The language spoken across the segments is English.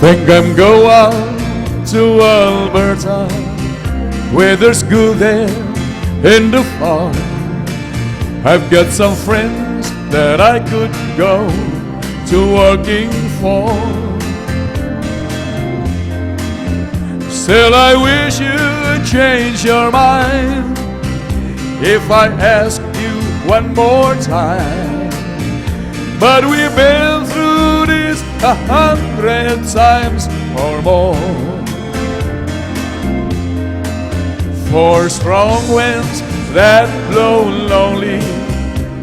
Think I'm going to Alberta, weather's good there in the fall. I've got some friends that I could go to working for. Still I wish you'd change your mind if I ask you one more time. But we've been through this 100 times or more. Four strong winds that blow lonely,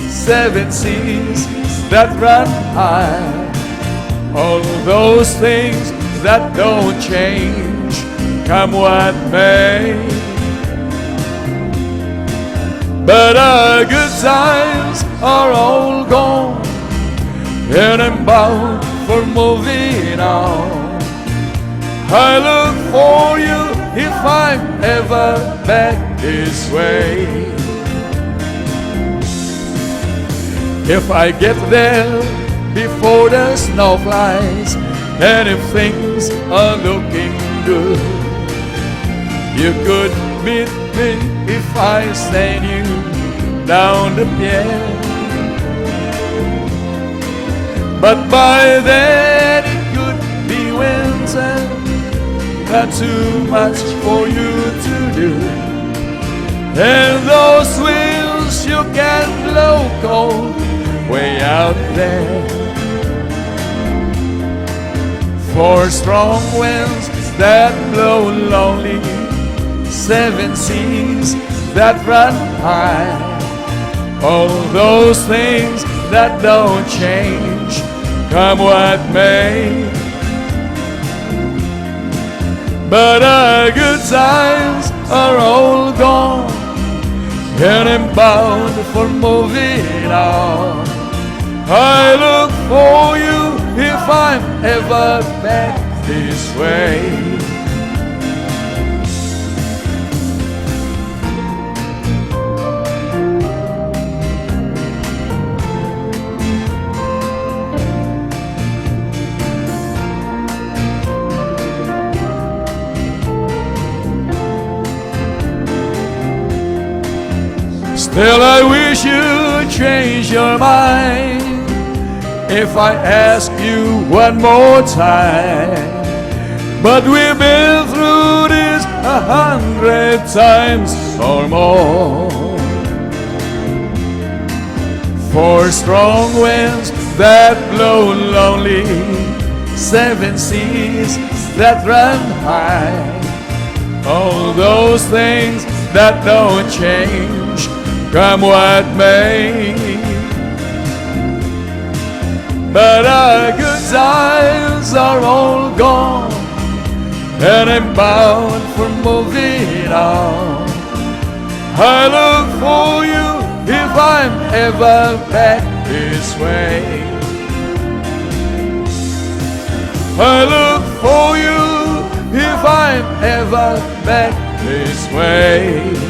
seven seas that run high, all those things that don't change, come what may. But our good times are all gone, and I'm bound for moving on. I look for you if I'm ever back this way. If I get there before the snow flies, and if things are looking good, you could meet me if I send you down the pier. But by then it could be winter, not too much for you to do, and those winds you can blow cold way out there. Four strong winds that blow lonely, seven seas that run high, all those things that don't change, come what may. But our good times are all gone, and I'm bound for moving on. I look for you if I'm ever back this way. Still I wish you'd change your mind if I ask you one more time. But we've been through this 100 times or more. Four strong winds that blow lonely, seven seas that run high, all those things that don't change, come what may. But our good times are all gone, and I'm bound for moving on. I look for you if I'm ever back this way. I look for you if I'm ever back this way.